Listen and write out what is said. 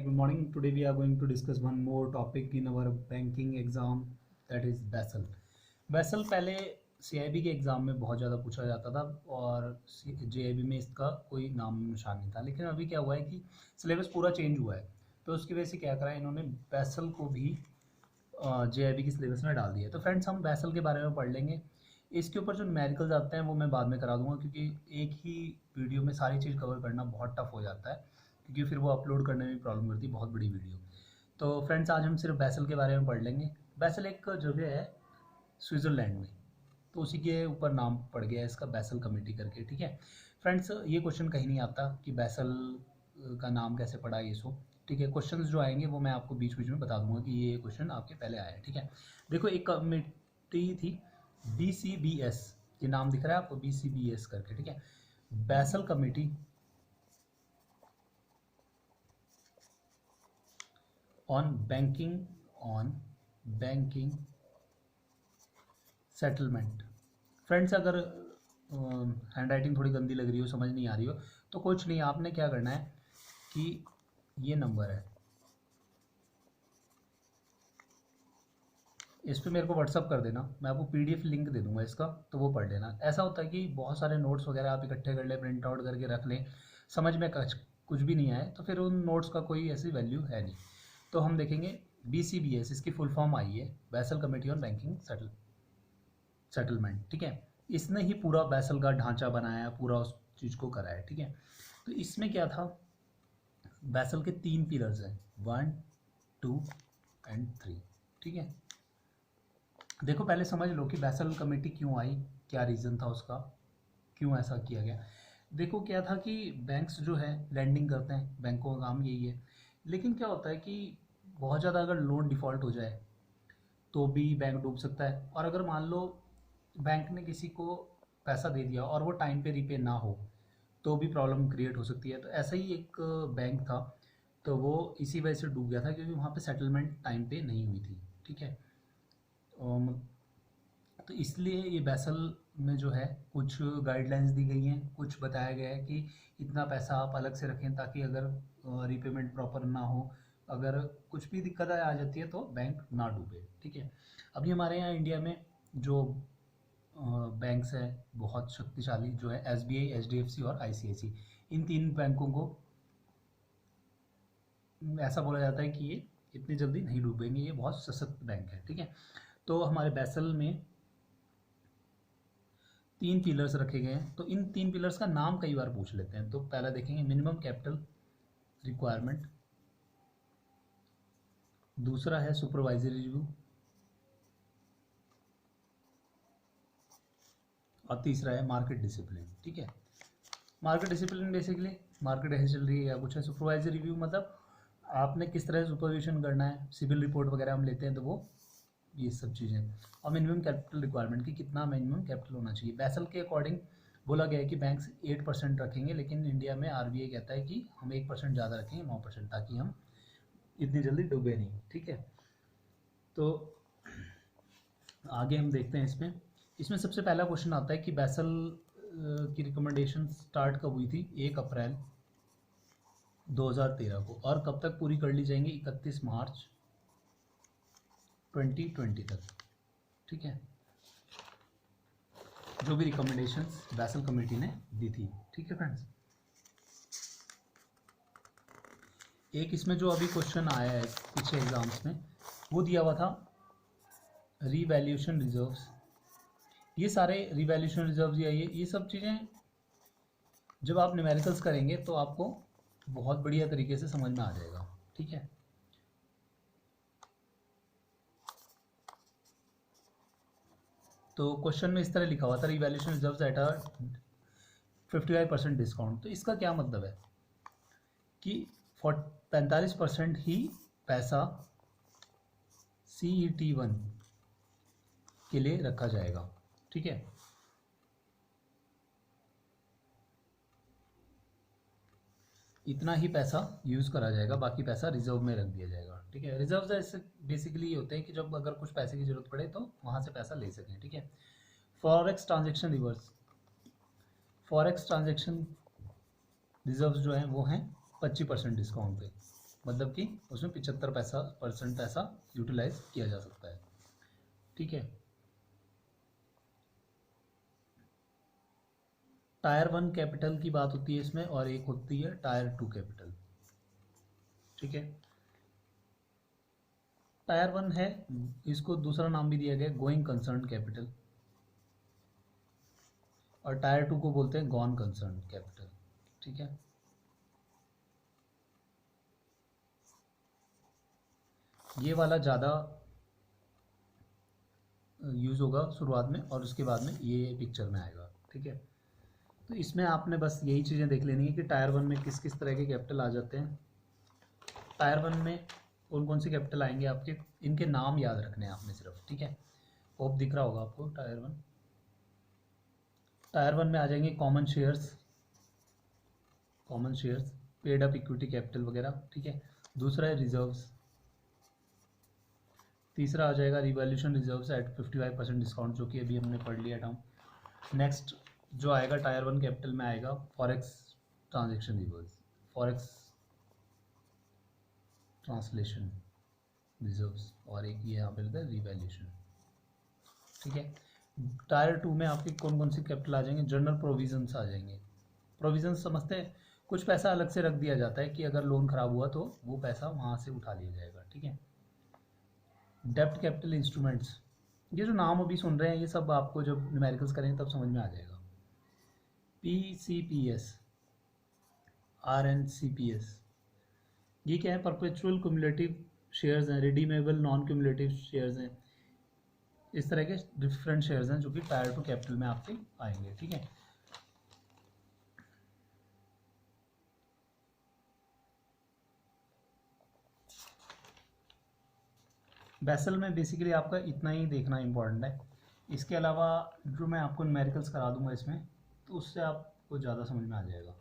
good morning. Today we are going to discuss one more topic in our banking exam, that is BESL. BESL पहले CIB के exam में बहुत ज़्यादा पूछा जाता था और JIB में इसका कोई नाम निशान नहीं था, लेकिन अभी क्या हुआ है कि सिलेबस पूरा चेंज हुआ है, तो उसकी वजह से क्या करा है इन्होंने BESL को भी JIB की सिलेबस में डाल दिया है। तो फ्रेंड्स हम BESL के बारे में पढ़ लेंगे। इसके ऊपर जो न्यूमेरिकल्स आते हैं वो मैं बाद में करा दूंगा, क्योंकि एक ही वीडियो में सारी चीज़ कवर करना बहुत टफ हो जाता है, क्योंकि फिर वो अपलोड करने में प्रॉब्लम करती है, बहुत बड़ी वीडियो। तो फ्रेंड्स आज हम सिर्फ BESL के बारे में पढ़ लेंगे। BESL एक जगह है स्विट्ज़रलैंड में, तो उसी के ऊपर नाम पड़ गया है इसका BESL कमेटी करके। ठीक है फ्रेंड्स, ये क्वेश्चन कहीं नहीं आता कि BESL का नाम कैसे पड़ा ये सो। ठीक है, क्वेश्चंस जो आएंगे वो मैं आपको बीच बीच में बता दूंगा कि ये क्वेश्चन आपके पहले आया है। ठीक है, देखो एक कमेटी थी BCBS, ये नाम दिख रहा है आपको BCBS करके। ठीक है, BESL committee on banking settlement. Friends अगर हैंड राइटिंग थोड़ी गंदी लग रही हो, समझ नहीं आ रही हो, तो कुछ नहीं, आपने क्या करना है कि ये नंबर है, इस पर मेरे को व्हाट्सअप कर देना, मैं आपको PDF लिंक दे दूंगा इसका, तो वो पढ़ लेना। ऐसा होता है कि बहुत सारे नोट्स वगैरह आप इकट्ठे कर ले, प्रिंट आउट करके रख लें, समझ में कुछ भी नहीं आए तो फिर उन नोट्स का कोई ऐसी वैल्यू है नहीं। तो हम देखेंगे BCBS, इसकी फुल फॉर्म आई है BESL committee on banking settlement. ठीक है, इसने ही पूरा BESL का ढांचा बनाया, पूरा उस चीज़ को कराया। ठीक है, तो इसमें क्या था, BESL के 3 पिलर्स हैं, 1, 2 एंड 3। ठीक है, देखो पहले समझ लो कि BESL कमेटी क्यों आई, क्या रीज़न था उसका, क्यों ऐसा किया गया। देखो क्या था कि बैंक्स जो है लैंडिंग करते हैं, बैंकों का काम यही है, लेकिन क्या होता है कि बहुत ज़्यादा अगर लोन डिफ़ॉल्ट हो जाए तो भी बैंक डूब सकता है, और अगर मान लो बैंक ने किसी को पैसा दे दिया और वो टाइम पे रीपे ना हो तो भी प्रॉब्लम क्रिएट हो सकती है। तो ऐसा ही एक बैंक था, तो वो इसी वजह से डूब गया था, क्योंकि वहाँ पे सेटलमेंट टाइम पे नहीं हुई थी। ठीक है, तो इसलिए ये BESL में जो है कुछ गाइडलाइंस दी गई हैं, कुछ बताया गया है कि इतना पैसा आप अलग से रखें, ताकि अगर रीपेमेंट प्रॉपर ना हो, अगर कुछ भी दिक्कत आ जाती है तो बैंक ना डूबे। ठीक है, अभी हमारे यहाँ इंडिया में जो बैंक्स हैं बहुत शक्तिशाली, जो है SBI, HDFC और ICICI, इन 3 बैंकों को ऐसा बोला जाता है कि ये इतनी जल्दी नहीं डूबेंगे, ये बहुत सशक्त बैंक है। ठीक है, तो हमारे BESL में 3 पिलर्स रखे गए हैं, तो इन 3 पिलर्स का नाम कई बार पूछ लेते हैं। तो पहला देखेंगे मिनिमम कैपिटल रिक्वायरमेंट, दूसरा है सुपरवाइजरी रिव्यू, और तीसरा है मार्केट डिसिप्लिन। ठीक है, मार्केट डिसिप्लिन बेसिकली मार्केट ऐसे चल रही है या कुछ है। सुपरवाइजरी रिव्यू मतलब आपने किस तरह सुपरविजन करना है, सिविल रिपोर्ट वगैरह हम लेते हैं तो वो ये सब चीज़ें। और मिनिमम कैपिटल रिक्वायरमेंट, कि कितना मिनिमम कैपिटल होना चाहिए। BESL के अकॉर्डिंग बोला गया है कि बैंक्स 8% रखेंगे, लेकिन इंडिया में RBI कहता है कि हम 1% ज़्यादा रखेंगे, 9%, ताकि हम इतनी जल्दी डूबे नहीं। ठीक है, तो आगे हम देखते हैं इसमें सबसे पहला क्वेश्चन आता है कि BESL की रिकमेंडेशन स्टार्ट कब हुई थी, 1 अप्रैल 2013 को, और कब तक पूरी कर ली जाएंगी, 31 मार्च 2020 तक। ठीक है, जो भी रिकमेंडेशंस BESL कमेटी ने दी थी। ठीक है फ्रेंड्स, एक इसमें जो अभी क्वेश्चन आया है पीछे एग्जाम्स में, वो दिया हुआ था रीवैल्यूएशन रिजर्व्स। ये सारे रीवैल्यूएशन रिजर्व्स या ये सब चीज़ें जब आप न्यूमेरिकल्स करेंगे तो आपको बहुत बढ़िया तरीके से समझ में आ जाएगा। ठीक है, तो क्वेश्चन में इस तरह लिखा हुआ था revaluation reserves at a 55% discount. तो इसका क्या मतलब है कि 45% ही पैसा CET1 के लिए रखा जाएगा। ठीक है, इतना ही पैसा यूज़ करा जाएगा, बाकी पैसा रिजर्व में रख दिया जाएगा। ठीक है, रिजर्व ऐसे बेसिकली ये होते हैं कि जब अगर कुछ पैसे की ज़रूरत पड़े तो वहाँ से पैसा ले सकें। ठीक है, forex transaction reverse, forex transaction reserves जो हैं वो हैं 25% डिस्काउंट पे। मतलब कि उसमें 75% पैसा यूटिलाइज किया जा सकता है। ठीक है। टायर 1 कैपिटल की बात होती है इसमें, और एक होती है टायर 2 कैपिटल। ठीक है। टायर 1 है, इसको दूसरा नाम भी दिया गया गोइंग कंसर्न कैपिटल, और टायर 2 को बोलते हैं गॉन कंसर्न कैपिटल। ठीक है। ये वाला ज़्यादा यूज़ होगा शुरुआत में, और उसके बाद में ये पिक्चर में आएगा। ठीक है। तो इसमें आपने बस यही चीज़ें देख लेनी है कि टायर 1 में किस किस तरह के कैपिटल आ जाते हैं। टायर 1 में कौन कौन से कैपिटल आएंगे आपके, इनके नाम याद रखने हैं आपने सिर्फ। ठीक है। होप दिख रहा होगा आपको टायर 1। टायर 1 में आ जाएंगे common shares, paid up equity capital वगैरह। ठीक है। दूसरा है रिजर्व्स। तीसरा आ जाएगा रिवैल्यूएशन रिजर्व्स एट 55% डिस्काउंट, जो कि अभी हमने पढ़ लिया टर्म। नेक्स्ट जो आएगा टायर 1 कैपिटल में आएगा forex transaction reserves, forex translation reserves, और एक ये यहाँ पे रहता है रिवैल्यूएशन। ठीक है। टायर 2 में आपके कौन कौन सी कैपिटल आ जाएंगे, जनरल प्रोविजंस आ जाएंगे। प्रोविजंस समझते हैं, कुछ पैसा अलग से रख दिया जाता है कि अगर लोन खराब हुआ तो वो पैसा वहाँ से उठा लिया जाएगा। ठीक है। डेप्ट कैपिटल इंस्ट्रूमेंट्स, ये जो नाम अभी सुन रहे हैं ये सब आपको जब न्यूमेरिकल्स करेंगे तब समझ में आ जाएगा। PCPS, RNCPS, ये क्या है, परपेचुअल क्यूमुलेटिव शेयर्स हैं, रिडीमेबल नॉन क्यूमुलेटिव शेयर्स हैं। इस तरह के डिफरेंट शेयर्स हैं जो कि टायर 2 कैपिटल में आपके आएंगे। ठीक है। बेसल में बेसिकली आपका इतना ही देखना इंपॉर्टेंट है। इसके अलावा जो मैं आपको न्यूमेरिकल्स करा दूंगा इसमें, तो उससे आपको ज़्यादा समझ में आ जाएगा।